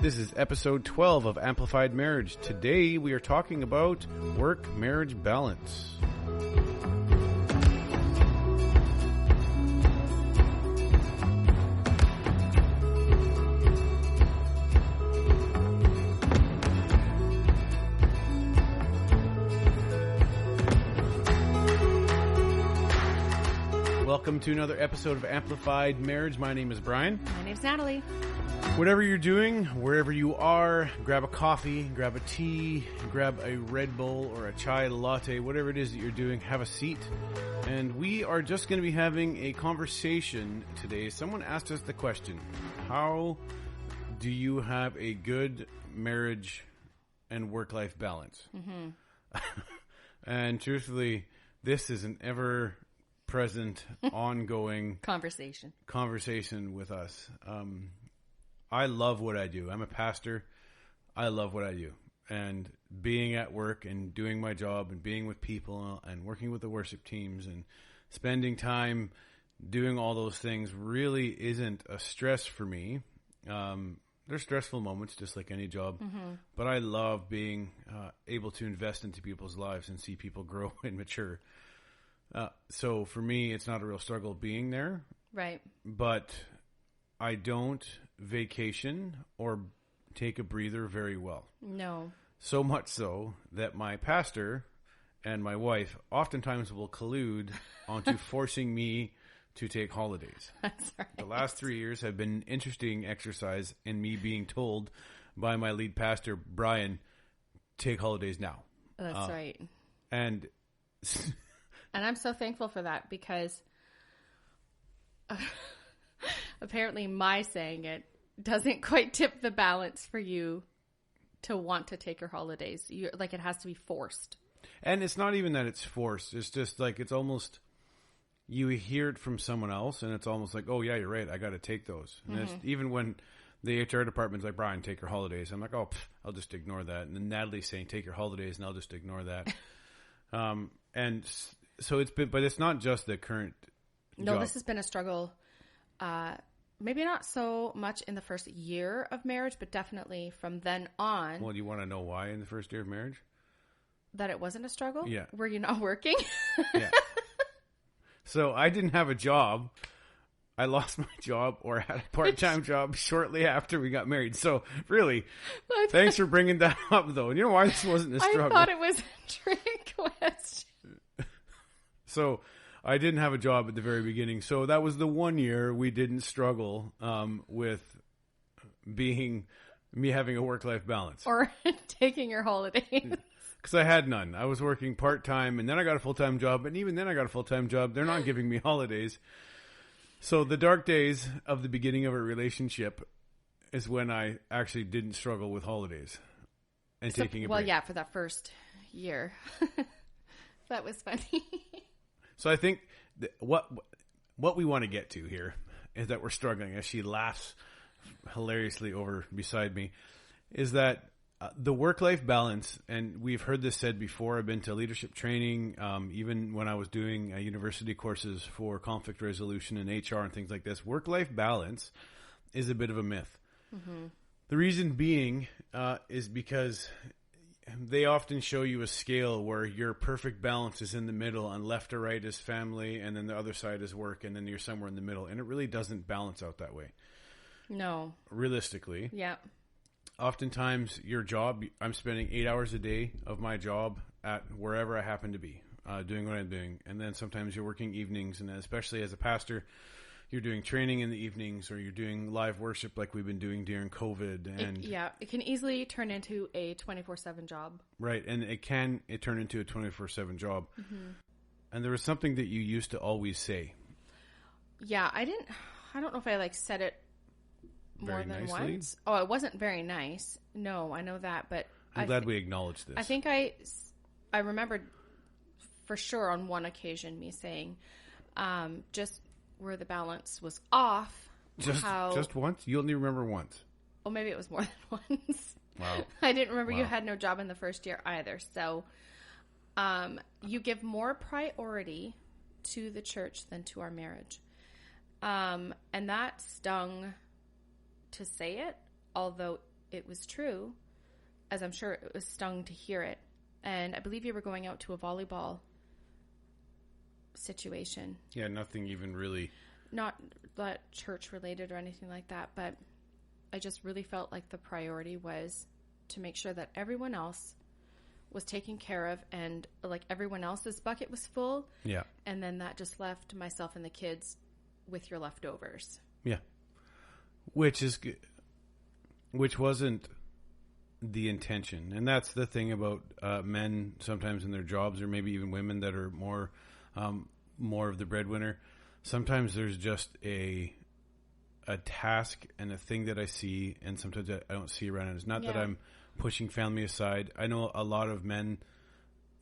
This is episode 12 of Amplified Marriage. Today we are talking about work-marriage balance. Welcome to another episode of Amplified Marriage. My name is Brian. My name's Natalie. Whatever you're doing, wherever you are, grab a coffee, grab a tea, grab a Red Bull or a chai latte, whatever it is that you're doing, have a seat. And we are just going to be having a conversation today. Someone asked us the question, how do you have a good marriage and work-life balance? Mm-hmm. And truthfully, this is an ever-present, ongoing conversation with us. I love what I do. I'm a pastor. I love what I do. And being at work and doing my job and being with people and working with the worship teams and spending time doing all those things really isn't a stress for me. There's stressful moments just like any job, but I love being able to invest into people's lives and see people grow and mature. So for me, it's not a real struggle being there. Right. But I don't vacation or take a breather very well. No. So much so that my pastor and my wife oftentimes will collude onto forcing me to take holidays. That's right. The last 3 years have been an interesting exercise in me being told by my lead pastor, Brian, take holidays now. That's right. And I'm so thankful for that because apparently my saying it doesn't quite tip the balance for you to want to take your holidays. It has to be forced. And it's not even that it's forced. It's just like, it's almost, you hear it from someone else and it's almost like, oh yeah, you're right. I got to take those. And it's, even when the HR department's like, Brian, take your holidays. I'm like, oh, I'll just ignore that. And then Natalie's saying, take your holidays, and I'll just ignore that. And so it's been, but it's not just the current job. This has been a struggle. Maybe not so much in the first year of marriage, but definitely from then on. Well, do you want to know why in the first year of marriage? That it wasn't a struggle? Yeah. Were you not working? Yeah. So I didn't have a job. I lost my job or had a part-time job shortly after we got married. So really, thanks for bringing that up though. You know why this wasn't a struggle? I thought it was a trick question. So I didn't have a job at the very beginning. So that was the 1 year we didn't struggle with me having a work-life balance. Or taking your holidays. Because I had none. I was working part-time, and then I got a full-time job. And even then I got a full-time job. They're not giving me holidays. So the dark days of the beginning of a relationship is when I actually didn't struggle with holidays and taking a break. Well, yeah, for that first year. That was funny. So I think what we want to get to here is that we're struggling, as she laughs hilariously over beside me, is that the work-life balance, and we've heard this said before. I've been to leadership training, even when I was doing university courses for conflict resolution and HR and things like this. Work-life balance is a bit of a myth. Mm-hmm. The reason being is because they often show you a scale where your perfect balance is in the middle, and left to right is family, and then the other side is work, and then you're somewhere in the middle. And it really doesn't balance out that way. No. Realistically. Yeah. Oftentimes, your job, I'm spending 8 hours a day of my job at wherever I happen to be, doing what I'm doing. And then sometimes you're working evenings, and especially as a pastor, you're doing training in the evenings, or you're doing live worship like we've been doing during COVID. And it can easily turn into a 24/7 job. Right, and it turn into a 24/7 job. Mm-hmm. And there was something that you used to always say. Yeah, I don't know if I said it more than once. Oh, it wasn't very nice. No, I know that, but I'm glad we acknowledged this. I think I remembered for sure on one occasion me saying, just where the balance was off. Just once? You only remember once? Oh, maybe it was more than once. Wow. I didn't remember you had no job in the first year either. So you give more priority to the church than to our marriage. And that stung to say it, although it was true, as I'm sure it was stung to hear it. And I believe you were going out to a volleyball situation. Yeah, nothing even really. Not church related or anything like that, but I just really felt like the priority was to make sure that everyone else was taken care of, and like everyone else's bucket was full. Yeah. And then that just left myself and the kids with your leftovers. Yeah. Which wasn't the intention. And that's the thing about men sometimes in their jobs, or maybe even women that are more of the breadwinner. Sometimes there's just a task and a thing that I see, and sometimes I don't see around it. It's not that I'm pushing family aside. I know a lot of men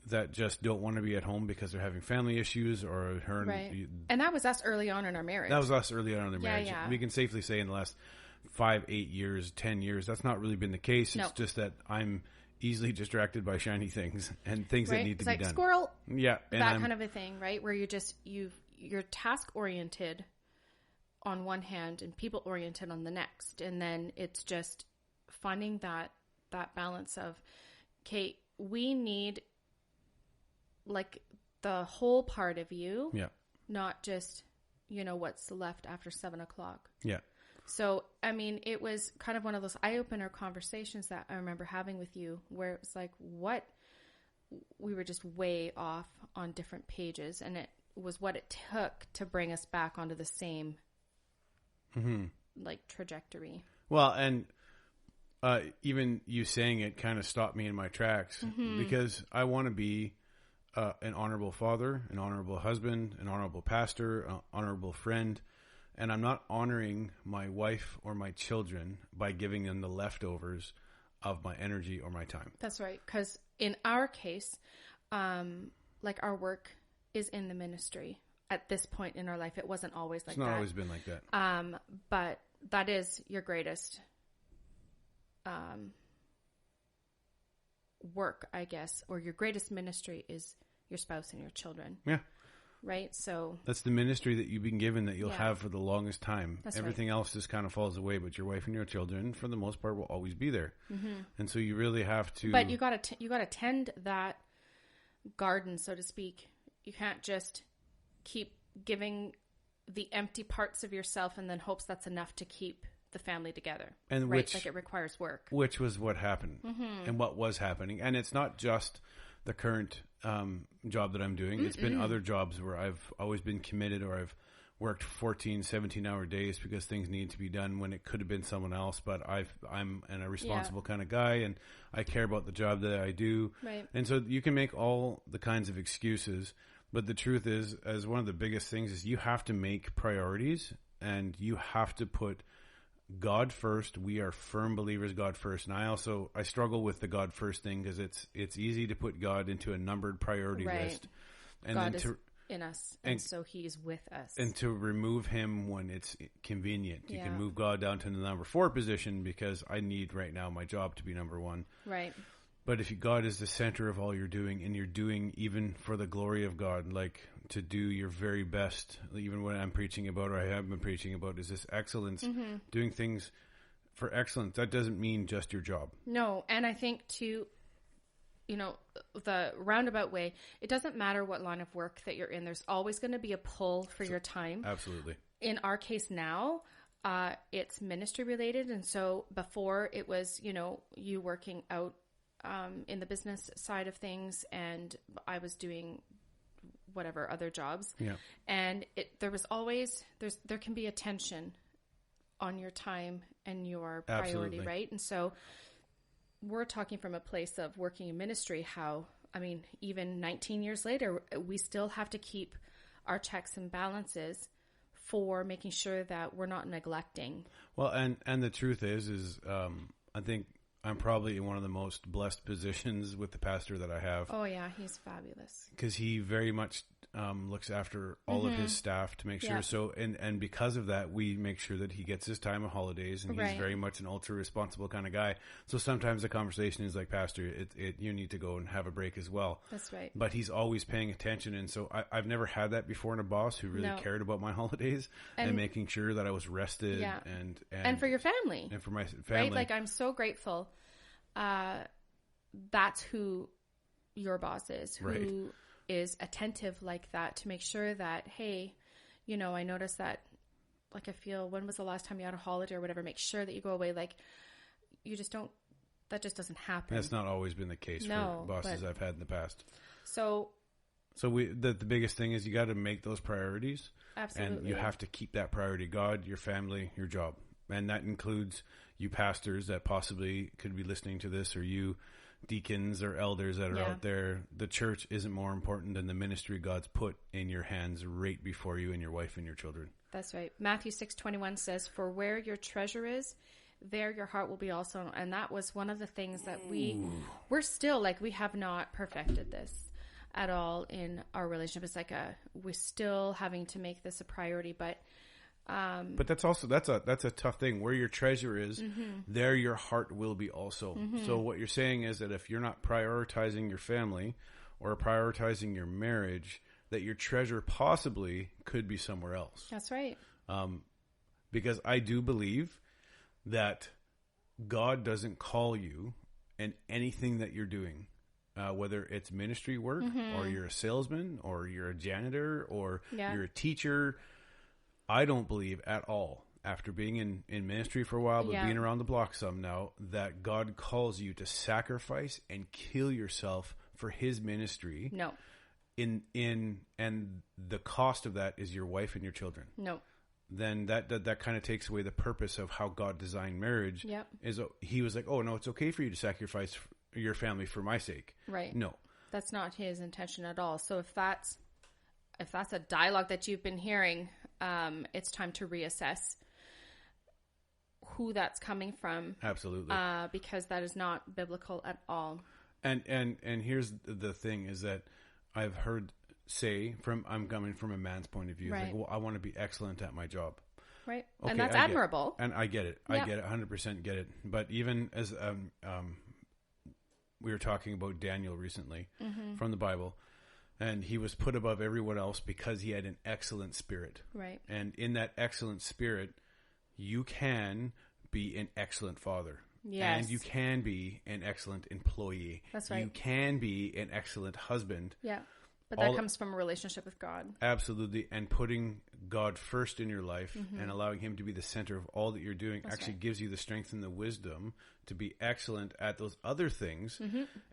that just don't want to be at home because they're having family issues or her. Right. And that was us early on in our marriage. That was us early on in the marriage. Yeah. We can safely say in the last 5, 8 years, 10 years, that's not really been the case. It's just that I'm easily distracted by shiny things and things that need to be done. Squirrel. Yeah. That kind of a thing, right? Where you're task oriented on one hand and people oriented on the next. And then it's just finding that balance of, okay, we need like the whole part of you, not just, what's left after 7:00. Yeah. So, I mean, it was kind of one of those eye-opener conversations that I remember having with you, where it was like, we were just way off on different pages, and it was what it took to bring us back onto the same like trajectory. Well, and even you saying it kind of stopped me in my tracks, because I want to be an honorable father, an honorable husband, an honorable pastor, an honorable friend. And I'm not honoring my wife or my children by giving them the leftovers of my energy or my time. That's right. Because in our case, like our work is in the ministry at this point in our life. It wasn't always like that. It's not always been like that. But that is your greatest work, I guess, or your greatest ministry is your spouse and your children. Yeah. Right? So that's the ministry that you've been given that you'll have for the longest time. That's Everything else just kind of falls away, but your wife and your children, for the most part, will always be there. And so you really have to. But you got to tend that garden, so to speak. You can't just keep giving the empty parts of yourself and then hopes that's enough to keep the family together. And right? Like it requires work. Which was what happened and what was happening. And it's not just the current job that I'm doing. It's been other jobs where I've always been committed, or I've worked 14, 17-hour days because things need to be done when it could have been someone else. But I'm a responsible kind of guy, and I care about the job that I do. Right. And so you can make all the kinds of excuses, but the truth is, as one of the biggest things, is you have to make priorities, and you have to put God first. We are firm believers, God first. And I struggle with the God first thing, because it's easy to put God into a numbered priority list. And God then is in us, and so he's with us. And to remove him when it's convenient. You can move God down to the number 4 position, because I need right now my job to be number 1. Right. But if God is the center of all you're doing, and you're doing even for the glory of God, like to do your very best, even when I'm preaching about, or I have been preaching about, is this excellence, doing things for excellence. That doesn't mean just your job. No. And I think too, the roundabout way, it doesn't matter what line of work that you're in. There's always going to be a pull for your time. Absolutely. In our case now, it's ministry related. And so before it was, you working out in the business side of things, and I was doing whatever other jobs. Yeah. And there was always, there can be a tension on your time and your priority, Absolutely. right? And so we're talking from a place of working in ministry, even 19 years later, we still have to keep our checks and balances for making sure that we're not neglecting. Well, and the truth is I think I'm probably in one of the most blessed positions with the pastor that I have. Oh yeah, he's fabulous. Because he very much looks after all of his staff to make sure. So, and because of that, we make sure that he gets his time of holidays, and he's very much an ultra responsible kind of guy. So sometimes the conversation is like, Pastor, you need to go and have a break as well. That's right. But he's always paying attention. And so I've never had that before in a boss who really cared about my holidays and making sure that I was rested and for your family and for my family. Right? Like, I'm so grateful. That's who your boss is, who is attentive like that, to make sure that, hey, you know, I noticed that, like, I feel, when was the last time you had a holiday or whatever, make sure that you go away. Like, you just don't, that just doesn't happen. That's not always been the case for bosses I've had in the past. So the biggest thing is you got to make those priorities. Absolutely. And you have to keep that priority: God, your family, your job. And that includes you pastors that possibly could be listening to this, or you deacons or elders that are out there. The church isn't more important than the ministry God's put in your hands right before you and your wife and your children. That's right. Matthew 6:21 says, "For where your treasure is, there your heart will be also." And that was one of the things that we're still, like, we have not perfected this at all in our relationship. It's like we're still having to make this a priority, but that's also, that's a tough thing. Where your treasure is, there your heart will be also. So what you're saying is that if you're not prioritizing your family or prioritizing your marriage, that your treasure possibly could be somewhere else. That's right. Because I do believe that God doesn't call you in anything that you're doing, whether it's ministry work or you're a salesman or you're a janitor or you're a teacher. I don't believe at all, after being in ministry for a while, but being around the block some now, that God calls you to sacrifice and kill yourself for his ministry. No. And the cost of that is your wife and your children. No. Then that kind of takes away the purpose of how God designed marriage. Yep. He was like, oh no, it's okay for you to sacrifice your family for my sake. Right. No. That's not his intention at all. So if that's a dialogue that you've been hearing, it's time to reassess who that's coming from. Absolutely. Because that is not biblical at all. And here's the thing is that I've heard I'm coming from a man's point of view. Right. Like, well, I want to be excellent at my job. Right. Okay, and that's admirable. And I get it. I get it. 100% get it. But even as, we were talking about Daniel recently from the Bible, and he was put above everyone else because he had an excellent spirit. Right. And in that excellent spirit, you can be an excellent father. Yes. And you can be an excellent employee. That's right. You can be an excellent husband. Yeah. But that comes from a relationship with God. Absolutely. And putting God first in your life and allowing him to be the center of all that you're doing gives you the strength and the wisdom to be excellent at those other things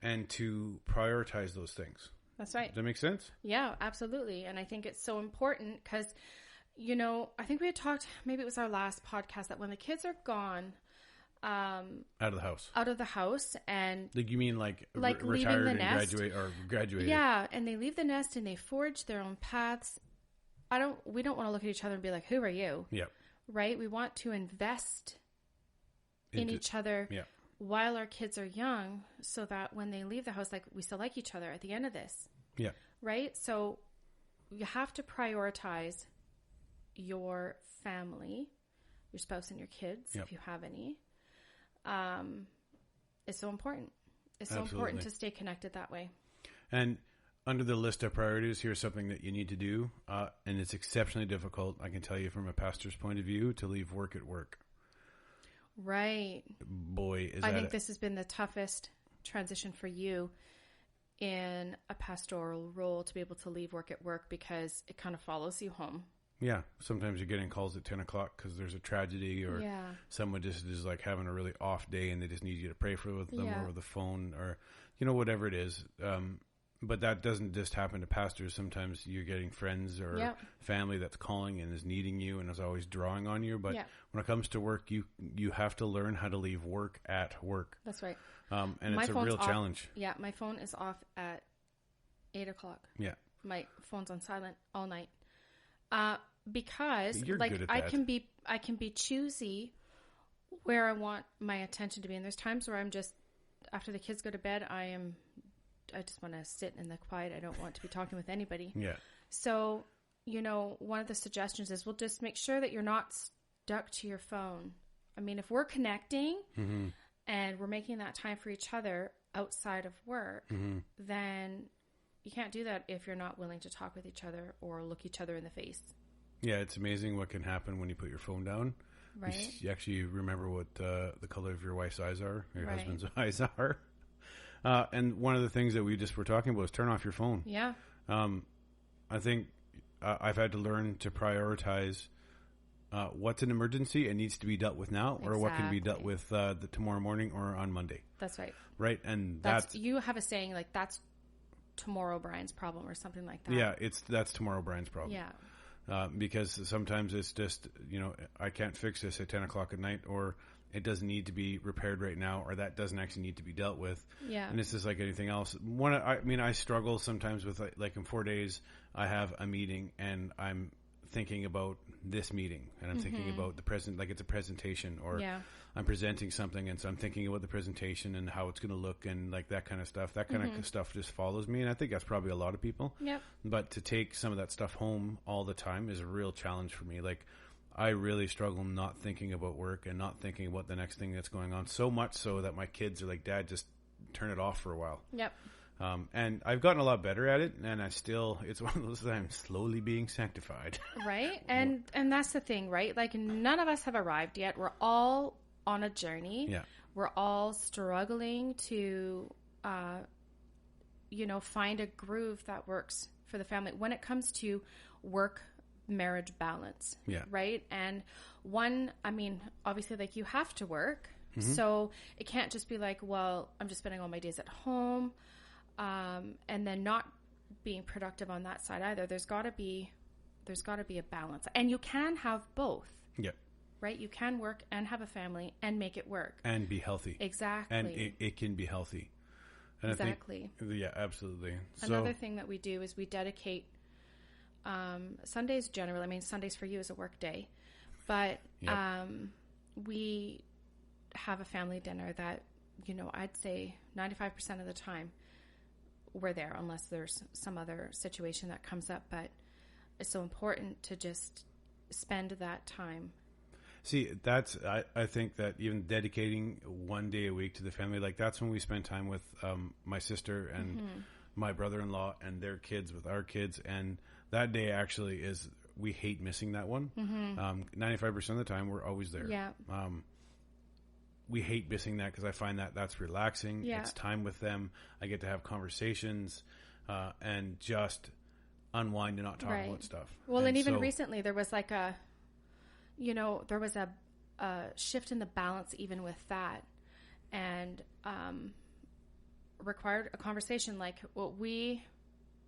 and to prioritize those things. That's right. Does that make sense? Yeah, absolutely. And I think it's so important because, you know, I think we had talked, maybe it was our last podcast, that when the kids are gone, out of the house, and like, you mean like retired and graduated. Yeah, and they leave the nest and they forge their own paths. We don't want to look at each other and be like, who are you? Yeah. Right? We want to invest in each other while our kids are young, so that when they leave the house, like, we still like each other at the end of this. Yeah. Right? So you have to prioritize your family, your spouse and your kids, if you have any. It's so important. It's so important to stay connected that way. And under the list of priorities, here's something that you need to do. And it's exceptionally difficult, I can tell you from a pastor's point of view, to leave work at work. Right. Boy, I think this has been the toughest transition for you in a pastoral role, to be able to leave work at work, because it kind of follows you home. Yeah. Sometimes you're getting calls at 10 o'clock because there's a tragedy, or someone just is like having a really off day and they just need you to pray for them over the phone, or, you know, whatever it is. But that doesn't just happen to pastors. Sometimes you're getting friends or family that's calling and is needing you and is always drawing on you. But when it comes to work, you have to learn how to leave work at work. That's right. And it's a real challenge. Yeah, my phone is off at 8 o'clock. Yeah. My phone's on silent all night. Because I can be choosy where I want my attention to be. And there's times where I'm just, after the kids go to bed, I just want to sit in the quiet. I don't want to be talking with anybody. Yeah. So, one of the suggestions is we'll just make sure that you're not stuck to your phone. I mean, if we're connecting and we're making that time for each other outside of work, then you can't do that if you're not willing to talk with each other or look each other in the face. Yeah, it's amazing what can happen when you put your phone down. Right. You actually remember what the color of your wife's eyes are, your Right. husband's eyes are. And one of the things that we just were talking about is turn off your phone. Yeah. I think I've had to learn to prioritize what's an emergency and needs to be dealt with now, or what can be dealt with the tomorrow morning or on Monday. That's right. Right, and that's you have a saying like that's tomorrow Brian's problem or something like that. Yeah, that's tomorrow Brian's problem. Yeah. Because sometimes it's just, I can't fix this at 10 o'clock at night, or it doesn't need to be repaired right now, or that doesn't actually need to be dealt with. Yeah. And it's just like anything else. I struggle sometimes with like in 4 days, I have a meeting and I'm thinking about this meeting and I'm thinking about the present, like it's a presentation, or I'm presenting something. And so I'm thinking about the presentation and how it's going to look and like that kind of stuff. That kind of stuff just follows me. And I think that's probably a lot of people. Yep. But to take some of that stuff home all the time is a real challenge for me. Like, I really struggle not thinking about work and not thinking about the next thing that's going on, so much so that my kids are like, Dad, just turn it off for a while. Yep. And I've gotten a lot better at it, and it's one of those that I'm slowly being sanctified. Right. And that's the thing, right? Like, none of us have arrived yet. We're all on a journey. Yeah. We're all struggling to, find a groove that works for the family when it comes to work marriage balance. Yeah. Right. And obviously, like, you have to work. So it can't just be like, well, I'm just spending all my days at home, and then not being productive on that side either. There's got to be a balance, and you can have both. Yeah. Right. You can work and have a family and make it work And be healthy. Exactly. And it can be healthy. And exactly. I think, yeah, absolutely. Another thing that we do is we dedicate Sundays generally. I mean, Sundays for you is a work day, but we have a family dinner that, I'd say 95% of the time we're there, unless there's some other situation that comes up. But it's so important to just spend that time. See, I think that even dedicating one day a week to the family, like that's when we spend time with my sister and my brother-in-law and their kids with our kids. And that day actually is, we hate missing that one. 95% of the time we're always there. Yeah. We hate missing that because I find that that's relaxing. Yeah. It's time with them. I get to have conversations and just unwind and not talk about stuff. Well, and even recently there was like a shift in the balance even with that, and required a conversation like,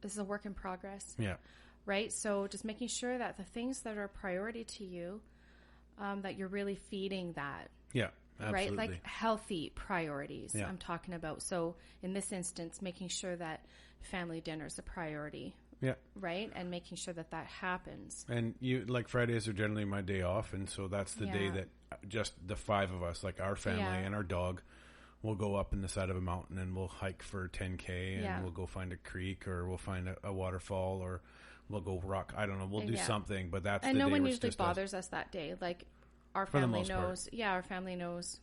this is a work in progress. Yeah. Right? So just making sure that the things that are a priority to you, that you're really feeding that. Yeah. Absolutely. Right? Like healthy priorities, Yeah. I'm talking about. So in this instance, making sure that family dinner is a priority. Yeah. Right? And making sure that happens. And Fridays are generally my day off. And so that's the day that just the five of us, like our family and our dog, will go up in the side of a mountain and we'll hike for 10K and we'll go find a creek, or we'll find a waterfall, or we'll go rock. I don't know. We'll do something, but that's the day. And no one usually bothers us that day. Like, our family knows. Yeah, our family knows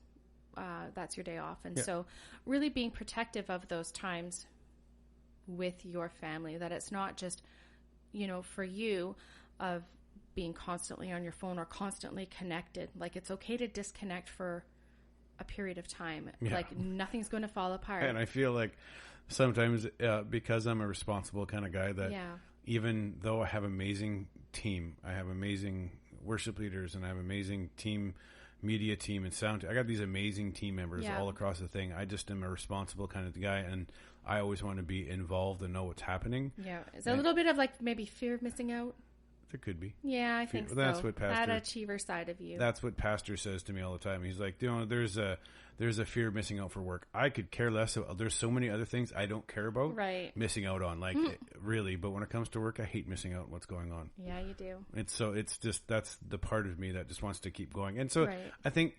that's your day off. And so really being protective of those times with your family, that it's not just, for you, of being constantly on your phone or constantly connected. Like, it's okay to disconnect for a period of time. Yeah. Like, nothing's going to fall apart. And I feel like sometimes because I'm a responsible kind of guy, that even though I have amazing team, I have amazing worship leaders, and I have amazing media team and sound. I got these amazing team members all across the thing. I just am a responsible kind of guy, and I always want to be involved and know what's happening. Yeah. Is there a little bit of like maybe fear of missing out? There could be. Yeah, I think so. That's what Pastor, that achiever side of you. That's what Pastor says to me all the time. He's like, there's a fear of missing out for work. I could care less. There's so many other things I don't care about missing out on, like really. But when it comes to work, I hate missing out on what's going on. Yeah, you do. It's just, that's the part of me that just wants to keep going. And so I think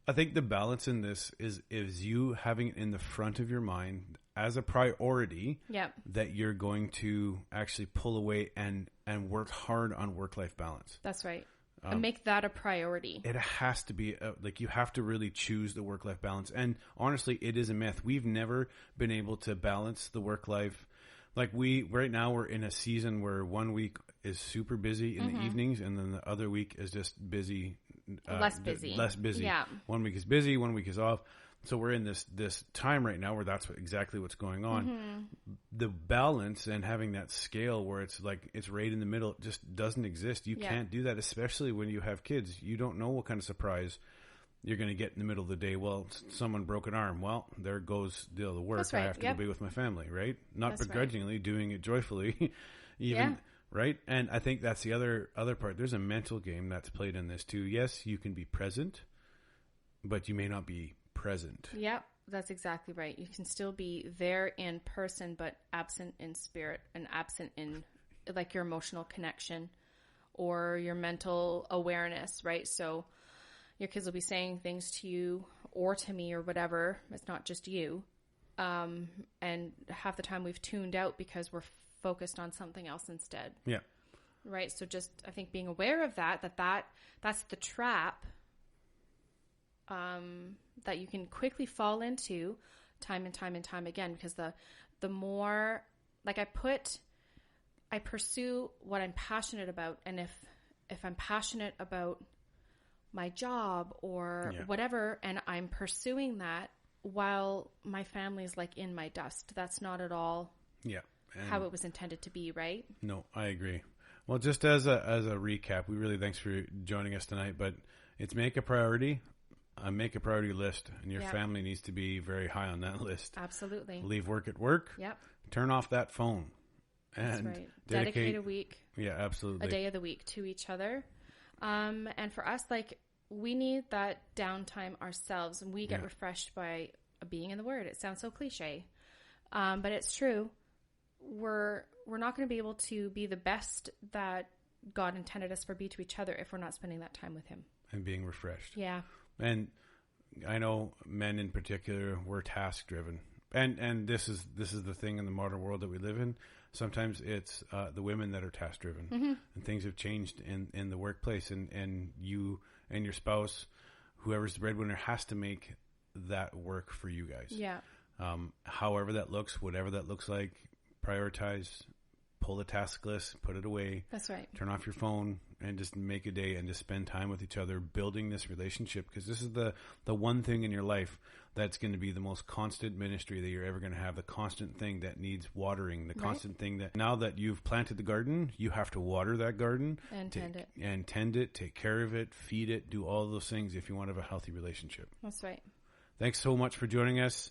the balance in this is you having it in the front of your mind as a priority Yep. that you're going to actually pull away and work hard on work-life balance. That's right. And make that a priority. It has to be like you have to really choose the work-life balance. And honestly, it is a myth. We've never been able to balance the work-life. Like right now we're in a season where 1 week is super busy in the evenings, and then the other week is just busy. Less busy. Less busy. Yeah. 1 week is busy, 1 week is off. So we're in this time right now where that's exactly what's going on. The balance and having that scale where it's like it's right in the middle just doesn't exist. You can't do that, especially when you have kids. You don't know what kind of surprise you're going to get in the middle of the day. Well, someone broke an arm. Well, there goes the work. That's right. I have to go be with my family, right? Not That's begrudgingly, doing it joyfully, even. Right? And I think that's the other part. There's a mental game that's played in this too. Yes, you can be present, but you may not be present. Yep, that's exactly right. You can still be there in person, but absent in spirit and absent in like your emotional connection or your mental awareness, right? So your kids will be saying things to you or to me or whatever. It's not just you. And half the time we've tuned out because we're focused on something else instead. Yeah. Right. So just, I think being aware of that's the trap, that you can quickly fall into time and time and time again, because the more like I pursue what I'm passionate about. And if I'm passionate about my job or whatever, and I'm pursuing that while my family's like in my dust, that's not at all how it was intended to be, right? No, I agree. Well, just as a recap, we really thanks for joining us tonight, but it's make a priority list, and your family needs to be very high on that list. Absolutely. Leave work at work. Yep. Turn off that phone. And that's right. Dedicate a week. Yeah, absolutely. A day of the week to each other. And for us, like, we need that downtime ourselves, and we get refreshed by being in the Word. It sounds so cliche, but it's true. We're not going to be able to be the best that God intended us to be to each other if we're not spending that time with Him and being refreshed. Yeah. And I know men in particular, we're task driven, and this is the thing in the modern world that we live in. Sometimes it's the women that are task driven, and things have changed in the workplace, and you and your spouse, whoever's the breadwinner, has to make that work for you guys. Yeah. However that looks, whatever that looks like, prioritize, pull the task list, put it away. That's right. Turn off your phone and just make a day and just spend time with each other, building this relationship, because this is the one thing in your life that's going to be the most constant ministry that you're ever going to have, the constant thing that needs watering, the constant thing that now that you've planted the garden, you have to water that garden and tend it, take care of it, feed it, do all those things if you want to have a healthy relationship. That's right. Thanks so much for joining us.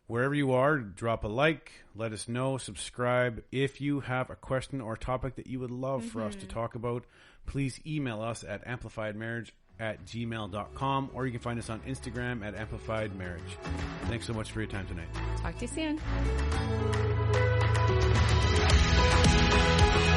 Wherever you are, drop a like, let us know, subscribe. If you have a question or topic that you would love for us to talk about, please email us at amplifiedmarriage@gmail.com, or you can find us on Instagram at amplifiedmarriage. Thanks so much for your time tonight. Talk to you soon.